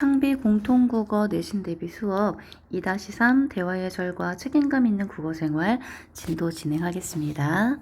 상비 공통국어 내신 대비 수업 2-3 대화 예절과 책임감 있는 국어 생활 진도 진행하겠습니다.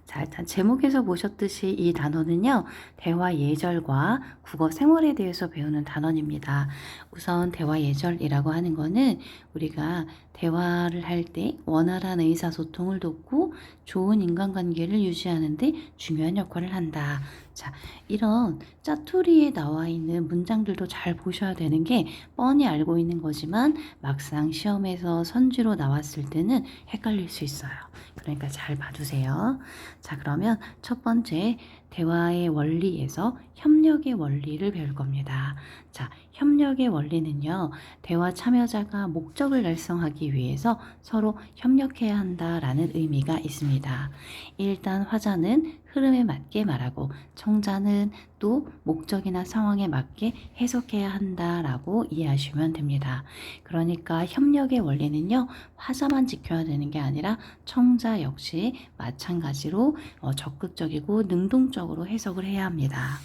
자, 일단 제목에서 보셨듯이 이 단어는요, 대화 예절과 국어 생활에 대해서 배우는 단원입니다. 우선 대화 예절이라고 하는 거는 우리가 대화를 할 때 원활한 의사소통을 돕고 좋은 인간관계를 유지하는 데 중요한 역할을 한다. 자, 이런 짜투리에 나와 있는 문장들도 잘 보셔야 되는 게 뻔히 알고 있는 거지만 막상 시험에서 선지로 나왔을 때는 헷갈릴 수 있어요. 그러니까 잘 봐두세요. 자, 그러면 첫 번째 대화의 원리에서 협력의 원리를 배울 겁니다. 자, 협력의 원리는요, 대화 참여자가 목적을 달성하기 위해서 서로 협력해야 한다라는 의미가 있습니다. 일단 화자는 흐름에 맞게 말하고 청자는 또 목적이나 상황에 맞게 해석해야 한다라고 이해하시면 됩니다. 그러니까 협력의 원리는요, 화자만 지켜야 되는 게 아니라 청자 역시 마찬가지로 적극적이고 능동적으로 해석을 해야 합니다.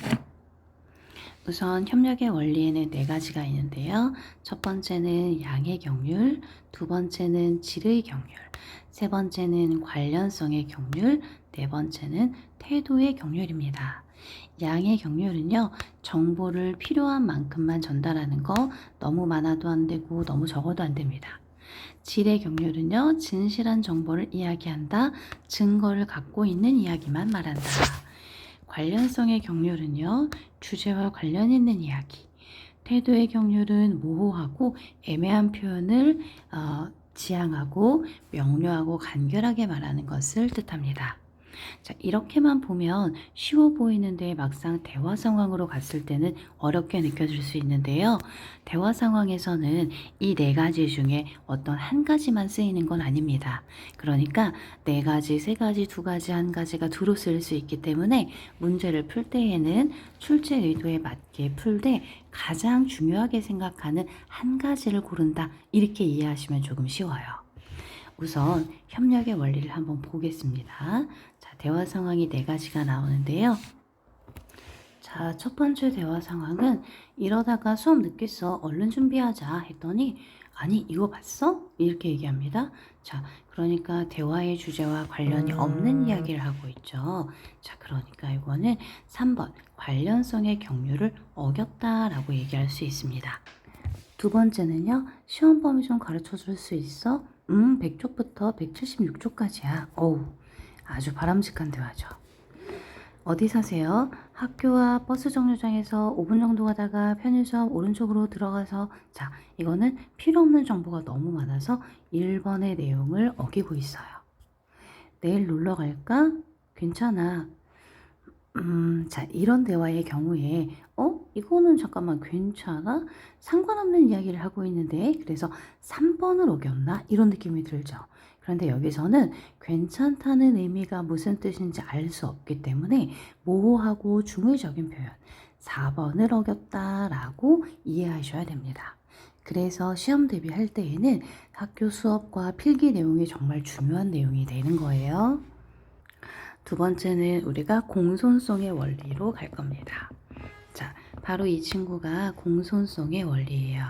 우선 협력의 원리에는 네 가지가 있는데요. 첫 번째는 양의 경률, 두 번째는 질의 경률, 세 번째는 관련성의 경률, 네 번째는 태도의 경률입니다. 양의 경률은요, 정보를 필요한 만큼만 전달하는 거, 너무 많아도 안 되고 너무 적어도 안 됩니다. 질의 경률은요, 진실한 정보를 이야기한다, 증거를 갖고 있는 이야기만 말한다. 관련성의 경률은요, 주제와 관련 있는 이야기. 태도의 경률은 모호하고 애매한 표현을 지향하고 명료하고 간결하게 말하는 것을 뜻합니다. 자, 이렇게만 보면 쉬워 보이는데 막상 대화 상황으로 갔을 때는 어렵게 느껴질 수 있는데요. 대화 상황에서는 이 네 가지 중에 어떤 한 가지만 쓰이는 건 아닙니다. 그러니까 네 가지, 세 가지, 두 가지, 한 가지가 두루 쓰일 수 있기 때문에 문제를 풀 때에는 출제 의도에 맞게 풀 때 가장 중요하게 생각하는 한 가지를 고른다. 이렇게 이해하시면 조금 쉬워요. 우선 협력의 원리를 한번 보겠습니다. 자, 대화 상황이 네 가지가 나오는데요. 자, 첫 번째 대화 상황은 이러다가 수업 늦겠어. 얼른 준비하자 했더니 아니, 이거 봤어? 이렇게 얘기합니다. 자, 그러니까 대화의 주제와 관련이 없는 이야기를 하고 있죠. 자, 그러니까 이거는 3번 관련성의 경륜을 어겼다라고 얘기할 수 있습니다. 두 번째는요, 시험 범위 좀 가르쳐 줄 수 있어? 100쪽부터 176쪽까지야. 어우, 아주 바람직한 대화죠. 어디 사세요? 학교와 버스 정류장에서 5분 정도 가다가 편의점 오른쪽으로 들어가서, 자, 이거는 필요 없는 정보가 너무 많아서 1번의 내용을 어기고 있어요. 내일 놀러 갈까? 괜찮아. 자, 이런 대화의 경우에, 이거는 잠깐만 괜찮아? 상관없는 이야기를 하고 있는데, 그래서 3번을 어겼나? 이런 느낌이 들죠. 그런데 여기서는 괜찮다는 의미가 무슨 뜻인지 알 수 없기 때문에 모호하고 중의적인 표현, 4번을 어겼다라고 이해하셔야 됩니다. 그래서 시험 대비할 때에는 학교 수업과 필기 내용이 정말 중요한 내용이 되는 거예요. 두 번째는 우리가 공손성의 원리로 갈 겁니다. 자, 바로 이 친구가 공손성의 원리예요.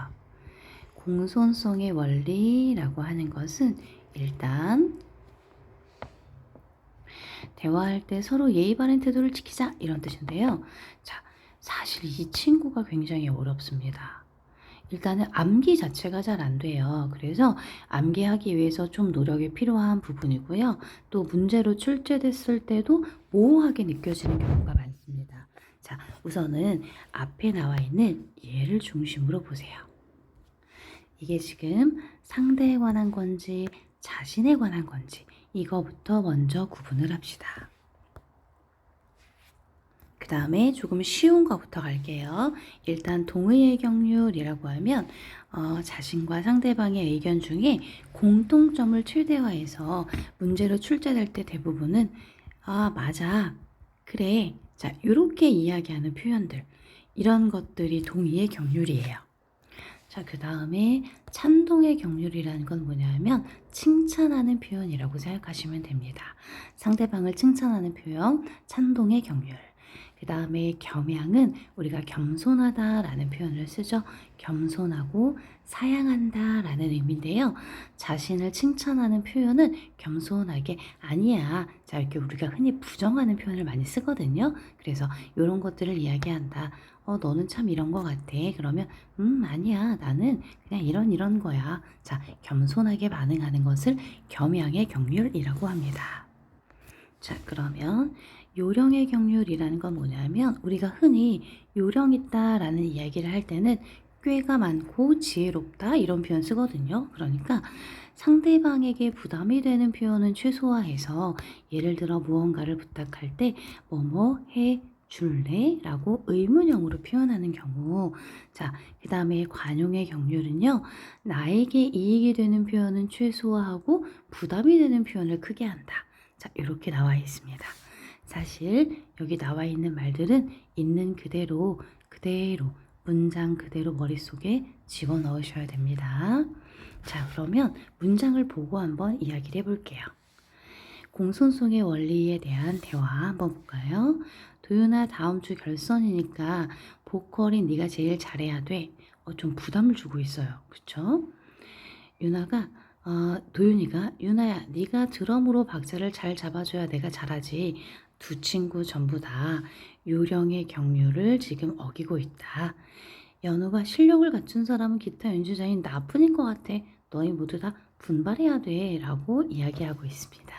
공손성의 원리라고 하는 것은 일단 대화할 때 서로 예의 바른 태도를 지키자 이런 뜻인데요. 자, 사실 이 친구가 굉장히 어렵습니다. 일단은 암기 자체가 잘 안 돼요. 그래서 암기하기 위해서 좀 노력이 필요한 부분이고요. 또 문제로 출제됐을 때도 모호하게 느껴지는 경우가 많습니다. 자, 우선은 앞에 나와 있는 예를 중심으로 보세요. 이게 지금 상대에 관한 건지 자신에 관한 건지 이거부터 먼저 구분을 합시다. 그 다음에 조금 쉬운 거부터 갈게요. 일단 동의의 경률이라고 하면 자신과 상대방의 의견 중에 공통점을 최대화해서 문제로 출제될 때 대부분은 맞아, 그래, 자, 이렇게 이야기하는 표현들, 이런 것들이 동의의 경률이에요. 자, 그 다음에 찬동의 경률이라는 건 뭐냐면 칭찬하는 표현이라고 생각하시면 됩니다. 상대방을 칭찬하는 표현, 찬동의 경률. 그 다음에 겸양은 우리가 겸손하다라는 표현을 쓰죠. 겸손하고 사양한다라는 의미인데요. 자신을 칭찬하는 표현은 겸손하게 아니야. 자, 이렇게 우리가 흔히 부정하는 표현을 많이 쓰거든요. 그래서 이런 것들을 이야기한다. 너는 참 이런 거 같아. 그러면 아니야. 나는 그냥 이런 거야. 자, 겸손하게 반응하는 것을 겸양의 경륜이라고 합니다. 자, 그러면 요령의 경륜이라는 건 뭐냐면 우리가 흔히 요령 있다라는 이야기를 할 때는 꾀가 많고 지혜롭다 이런 표현 쓰거든요. 그러니까 상대방에게 부담이 되는 표현은 최소화해서 예를 들어 무언가를 부탁할 때 뭐뭐 해 줄래? 라고 의문형으로 표현하는 경우. 자, 그 다음에 관용의 경륜은요. 나에게 이익이 되는 표현은 최소화하고 부담이 되는 표현을 크게 한다. 자, 이렇게 나와 있습니다. 사실 여기 나와 있는 말들은 있는 그대로 문장 그대로 머릿속에 집어넣으셔야 됩니다. 자, 그러면 문장을 보고 한번 이야기를 해볼게요. 공손송의 원리에 대한 대화 한번 볼까요? 도윤아, 다음 주 결선이니까 보컬이 네가 제일 잘해야 돼. 좀 부담을 주고 있어요. 그쵸? 윤아가 도윤이가 윤아야, 네가 드럼으로 박자를 잘 잡아줘야 내가 잘하지. 두 친구 전부 다 요령의 경륜을 지금 어기고 있다. 연우가 실력을 갖춘 사람은 기타 연주자인 나뿐인 것 같아. 너희 모두 다 분발해야 돼. 라고 이야기하고 있습니다.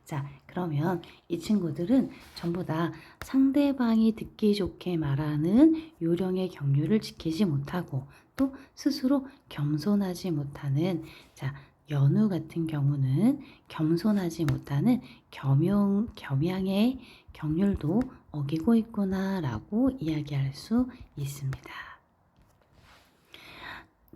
자, 그러면 이 친구들은 전부 다 상대방이 듣기 좋게 말하는 요령의 경륜을 지키지 못하고 또 스스로 겸손하지 못하는, 자, 연우 같은 경우는 겸손하지 못하는 겸양의 경륜도 어기고 있구나라고 이야기할 수 있습니다.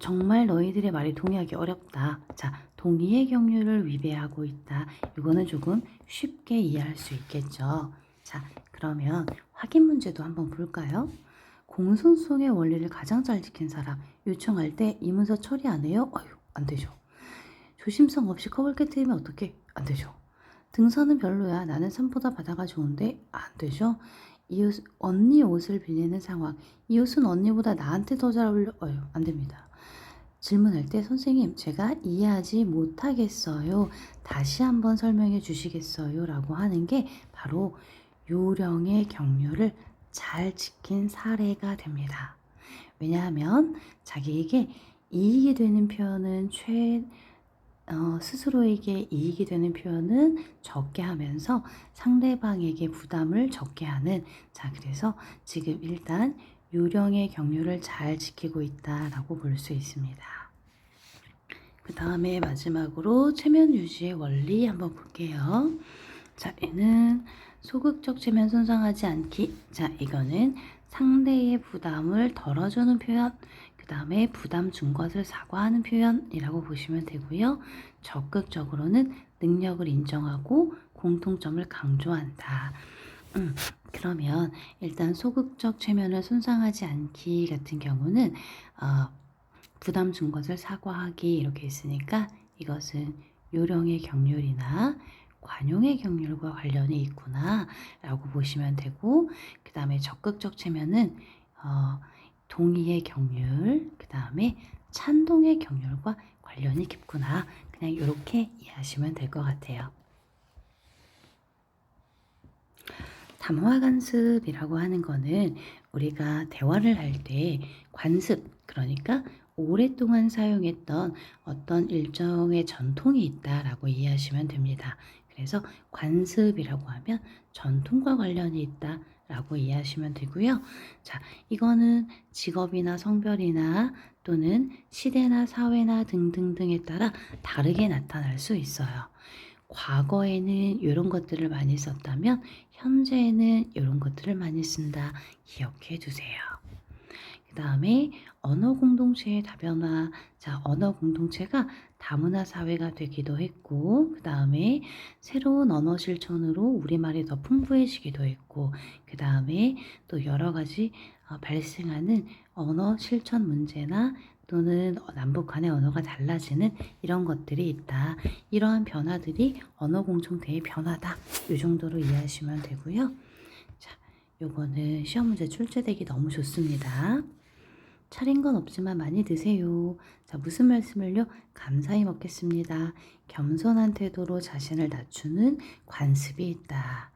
정말 너희들의 말이 동의하기 어렵다. 자, 동의의 경륜을 위배하고 있다. 이거는 조금 쉽게 이해할 수 있겠죠. 자, 그러면 확인 문제도 한번 볼까요? 공손송의 원리를 가장 잘 지킨 사람 요청할 때 이 문서 처리 안 해요? 안 되죠. 조심성 없이 컵을 깨뜨리면 어떻게? 안 되죠. 등산은 별로야. 나는 산보다 바다가 좋은데? 안 되죠. 언니 옷을 빌리는 상황. 이 옷은 언니보다 나한테 더 잘 어울려. 안 됩니다. 질문할 때 선생님, 제가 이해하지 못하겠어요. 다시 한번 설명해 주시겠어요? 라고 하는 게 바로 요령의 경륜을 잘 지킨 사례가 됩니다. 왜냐하면 자기에게 이익이 되는 표현은 스스로에게 이익이 되는 표현은 적게 하면서 상대방에게 부담을 적게 하는, 자, 그래서 지금 일단 요령의 경륜을 잘 지키고 있다라고 볼 수 있습니다. 그 다음에 마지막으로 체면 유지의 원리 한번 볼게요. 자, 얘는 소극적 체면 손상하지 않기. 자, 이거는 상대의 부담을 덜어주는 표현. 그 다음에 부담 준 것을 사과하는 표현이라고 보시면 되고요. 적극적으로는 능력을 인정하고 공통점을 강조한다. 그러면 일단 소극적 체면을 손상하지 않기 같은 경우는 부담 준 것을 사과하기 이렇게 있으니까 이것은 요령의 경륜이나 관용의 경륜과 관련이 있구나 라고 보시면 되고, 그 다음에 적극적 체면은 동의의 경륜, 그 다음에 찬동의 경륜과 관련이 깊구나, 그냥 이렇게 이해하시면 될 것 같아요. 담화 관습이라고 하는 거는 우리가 대화를 할 때 관습, 그러니까 오랫동안 사용했던 어떤 일정의 전통이 있다라고 이해하시면 됩니다. 그래서 관습이라고 하면 전통과 관련이 있다라고 이해하시면 되고요. 자, 이거는 직업이나 성별이나 또는 시대나 사회나 등등등에 따라 다르게 나타날 수 있어요. 과거에는 이런 것들을 많이 썼다면 현재에는 이런 것들을 많이 쓴다. 기억해 두세요. 그 다음에 언어 공동체의 다변화. 자, 언어 공동체가 다문화 사회가 되기도 했고, 그 다음에 새로운 언어 실천으로 우리말이 더 풍부해지기도 했고, 그 다음에 또 여러 가지 발생하는 언어 실천 문제나 또는 남북 간의 언어가 달라지는 이런 것들이 있다. 이러한 변화들이 언어 공동체의 변화다. 이 정도로 이해하시면 되고요. 자, 요거는 시험 문제 출제되기 너무 좋습니다. 차린 건 없지만 많이 드세요. 자, 무슨 말씀을요? 감사히 먹겠습니다. 겸손한 태도로 자신을 낮추는 관습이 있다.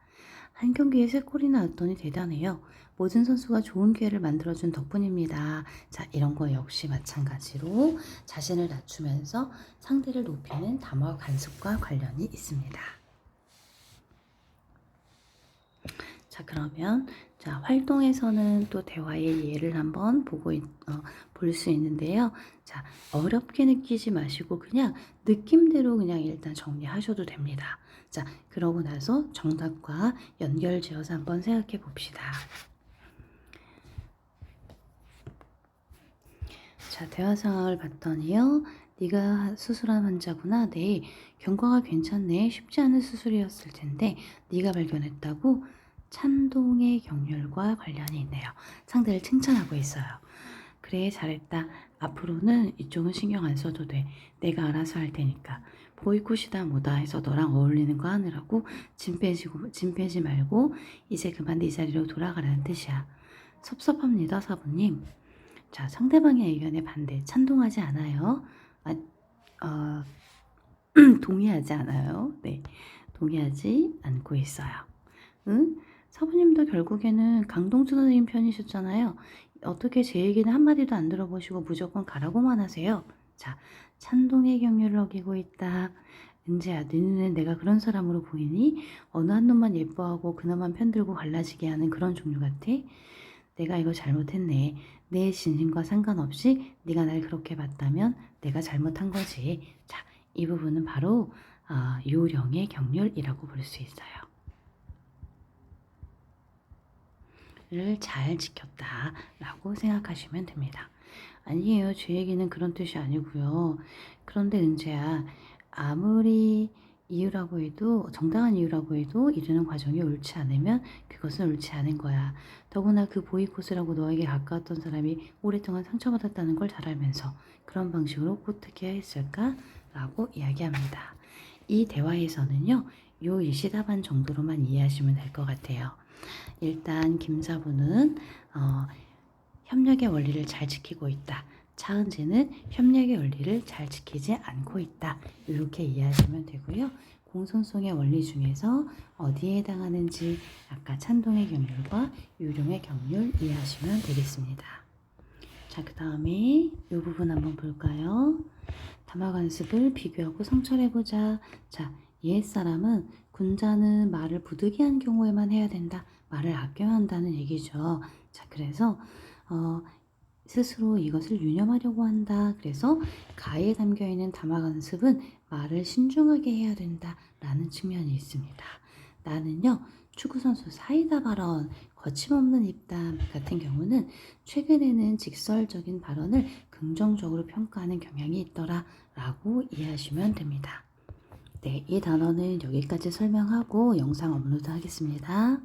한 경기에 3골이나 넣었더니 대단해요. 모든 선수가 좋은 기회를 만들어준 덕분입니다. 자, 이런 거 역시 마찬가지로 자신을 낮추면서 상대를 높이는 담화 관습과 관련이 있습니다. 자, 그러면 자, 활동에서는 또 대화의 예를 한번 볼 수 있는데요. 자, 어렵게 느끼지 마시고 그냥 느낌대로 그냥 일단 정리하셔도 됩니다. 자, 그러고 나서 정답과 연결지어서 한번 생각해 봅시다. 자, 대화 상황을 봤더니요. 네가 수술한 환자구나. 네, 경과가 괜찮네. 쉽지 않은 수술이었을 텐데 네가 발견했다고? 찬동의 경률과 관련이 있네요. 상대를 칭찬하고 있어요. 그래, 잘했다. 앞으로는 이쪽은 신경 안 써도 돼. 내가 알아서 할 테니까. 보이콧이다 뭐다 해서 너랑 어울리는 거 하느라고 짐 빼지 말고 이제 그만 네 자리로 돌아가라는 뜻이야. 섭섭합니다, 사부님. 자, 상대방의 의견에 반대, 찬동하지 않아요. 어, 동의하지 않아요. 네, 동의하지 않고 있어요. 응? 사부님도 결국에는 강동준 선생님 편이셨잖아요. 어떻게 제 얘기는 한마디도 안 들어보시고 무조건 가라고만 하세요. 자, 찬동의 경륜을 어기고 있다. 은재야, 네 눈엔 내가 그런 사람으로 보이니? 어느 한 놈만 예뻐하고 그놈만 편들고 갈라지게 하는 그런 종류 같아? 내가 이거 잘못했네. 내 진심과 상관없이 네가 날 그렇게 봤다면 내가 잘못한 거지. 자, 이 부분은 바로 요령의 경륜이라고 볼 수 있어요. 를 잘 지켰다라고 생각하시면 됩니다. 아니에요. 제 얘기는 그런 뜻이 아니고요. 그런데 은재야, 아무리 이유라고 해도 정당한 이유라고 해도 이르는 과정이 옳지 않으면 그것은 옳지 않은 거야. 더구나 그 보이콧을 하고 너에게 가까웠던 사람이 오랫동안 상처받았다는 걸 잘 알면서 그런 방식으로 꽂히게 했을까? 라고 이야기합니다. 이 대화에서는요. 요 일시답안 정도로만 이해하시면 될 것 같아요. 일단 김사부는 협력의 원리를 잘 지키고 있다. 차은재는 협력의 원리를 잘 지키지 않고 있다. 이렇게 이해하시면 되고요. 공손성의 원리 중에서 어디에 해당하는지 아까 찬동의 경률과 유룡의 경률 이해하시면 되겠습니다. 자, 그 다음에 이 부분 한번 볼까요? 담화관습을 비교하고 성찰해보자. 자, 옛사람은 군자는 말을 부득이한 경우에만 해야 된다. 말을 아껴야 한다는 얘기죠. 자, 그래서 스스로 이것을 유념하려고 한다. 그래서 가에 담겨있는 담화관습은 말을 신중하게 해야 된다라는 측면이 있습니다. 나는요, 축구선수 사이다 발언, 거침없는 입담 같은 경우는 최근에는 직설적인 발언을 긍정적으로 평가하는 경향이 있더라 라고 이해하시면 됩니다. 네, 이 단어는 여기까지 설명하고 영상 업로드 하겠습니다.